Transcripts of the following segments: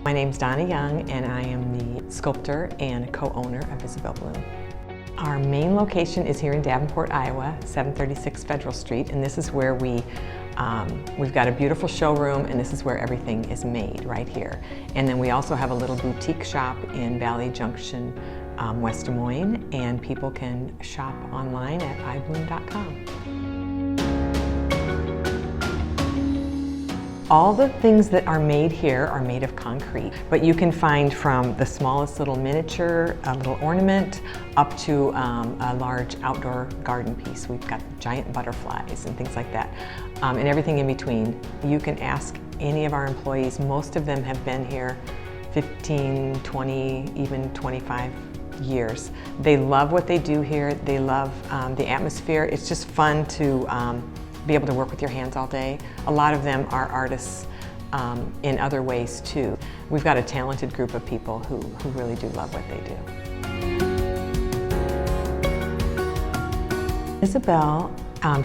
My name's Donna Young, and I am the sculptor and co-owner of Isabel Bloom. Our main location is here in Davenport, Iowa, 736 Federal Street, and this is where we've got a beautiful showroom, and this is where everything is made, right here. And then we also have a little boutique shop in Valley Junction, West Des Moines, and people can shop online at ibloom.com. All the things that are made here are made of concrete, but you can find from the smallest little miniature, a little ornament, up to a large outdoor garden piece. We've got giant butterflies and things like that, and everything in between. You can ask any of our employees. Most of them have been here 15, 20, even 25 years. They love what they do here. They love the atmosphere. It's just fun to be able to work with your hands all day. A lot of them are artists in other ways too. We've got a talented group of people who really do love what they do. Isabel,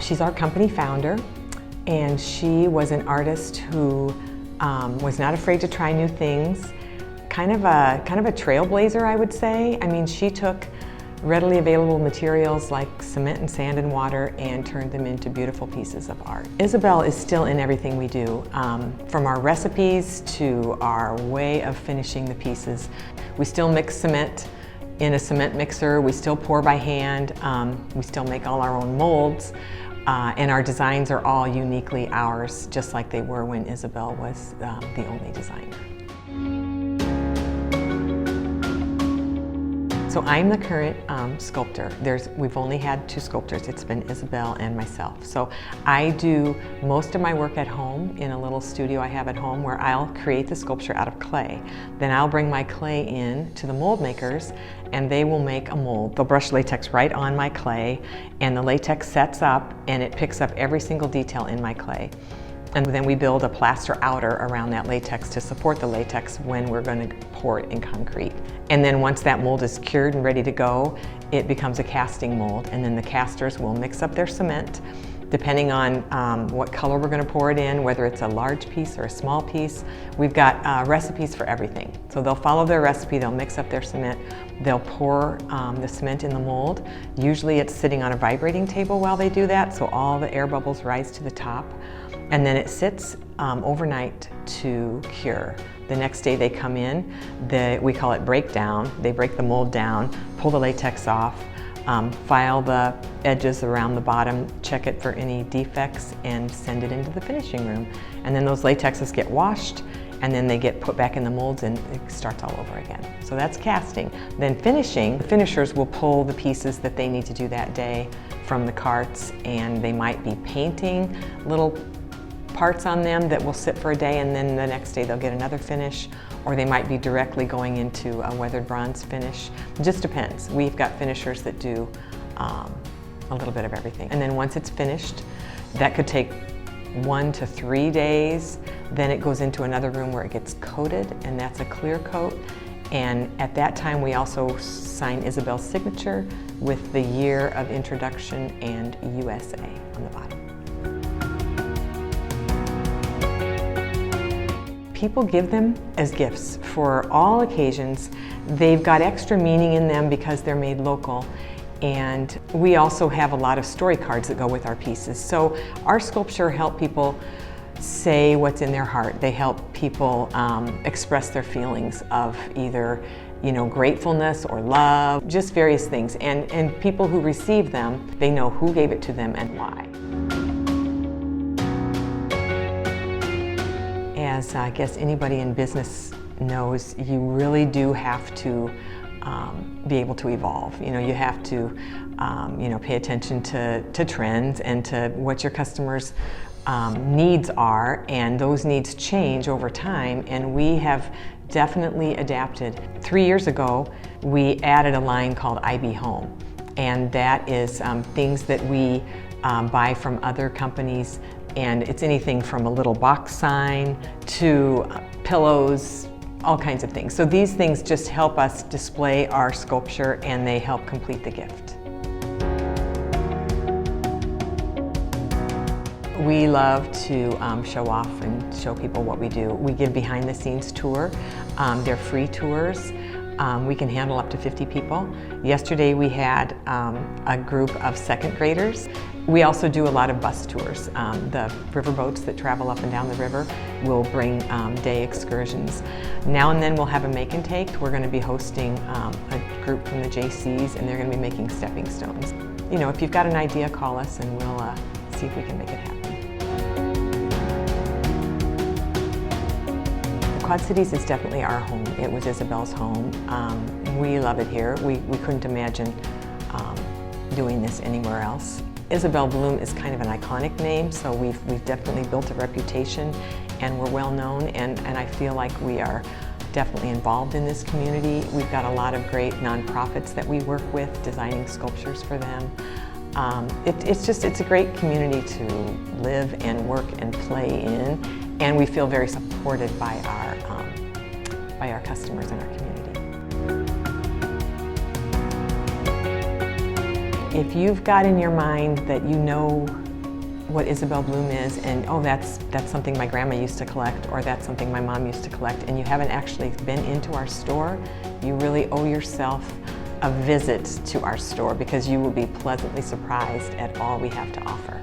she's our company founder, and she was an artist who was not afraid to try new things. Kind of a trailblazer, I would say. I mean, she took readily available materials like cement and sand and water and turned them into beautiful pieces of art. Isabel is still in everything we do, from our recipes to our way of finishing the pieces. We still mix cement in a cement mixer, we still pour by hand, we still make all our own molds, and our designs are all uniquely ours, just like they were when Isabel was the only designer. So I'm the current sculptor. We've only had two sculptors. It's been Isabel and myself. So I do most of my work at home in a little studio I have at home where I'll create the sculpture out of clay. Then I'll bring my clay in to the mold makers and they will make a mold. They'll brush latex right on my clay and the latex sets up and it picks up every single detail in my clay. And then we build a plaster outer around that latex to support the latex when we're going to pour it in concrete. And then once that mold is cured and ready to go, it becomes a casting mold. And then the casters will mix up their cement, depending on what color we're going to pour it in, whether it's a large piece or a small piece. We've got recipes for everything. So they'll follow their recipe, they'll mix up their cement, they'll pour the cement in the mold. Usually it's sitting on a vibrating table while they do that, so all the air bubbles rise to the top. And then it sits overnight to cure. The next day they come in, we call it breakdown. They break the mold down, pull the latex off, file the edges around the bottom, check it for any defects, and send it into the finishing room. And then those latexes get washed, and then they get put back in the molds and it starts all over again. So that's casting. Then finishing, the finishers will pull the pieces that they need to do that day from the carts, and they might be painting little parts on them that will sit for a day, and then the next day they'll get another finish, or they might be directly going into a weathered bronze finish. It just depends. We've got finishers that do a little bit of everything. And then once it's finished, that could take 1 to 3 days. Then it goes into another room where it gets coated, and that's a clear coat. And at that time we also sign Isabel's signature with the year of introduction and USA on the bottom. People give them as gifts for all occasions. They've got extra meaning in them because they're made local. And we also have a lot of story cards that go with our pieces. So our sculpture help people say what's in their heart. They help people express their feelings of either, gratefulness or love, just various things. And people who receive them, they know who gave it to them and why. As I guess anybody in business knows, you really do have to be able to evolve. You have to pay attention to trends and to what your customers' needs are, and those needs change over time, and we have definitely adapted. 3 years ago, we added a line called IB Home, and that is things that we buy from other companies. And it's anything from a little box sign to pillows, all kinds of things. So these things just help us display our sculpture, and they help complete the gift. We love to show off and show people what we do. We give behind the scenes tour. They're free tours. We can handle up to 50 people. Yesterday we had a group of second graders. We also do a lot of bus tours. The river boats that travel up and down the river will bring day excursions. Now and then we'll have a make and take. We're going to be hosting a group from the JCs, and they're going to be making stepping stones. You know, if you've got an idea, call us and we'll see if we can make it happen. Quad Cities is definitely our home. It was Isabel's home. We love it here. We couldn't imagine doing this anywhere else. Isabel Bloom is kind of an iconic name, so we've definitely built a reputation, and we're well known, and I feel like we are definitely involved in this community. We've got a lot of great nonprofits that we work with, designing sculptures for them. It's a great community to live and work and play in, and we feel very supported by our customers and our community. If you've got in your mind that you know what Isabel Bloom is, and oh, that's something my grandma used to collect, or that's something my mom used to collect, and you haven't actually been into our store, you really owe yourself a visit to our store, because you will be pleasantly surprised at all we have to offer.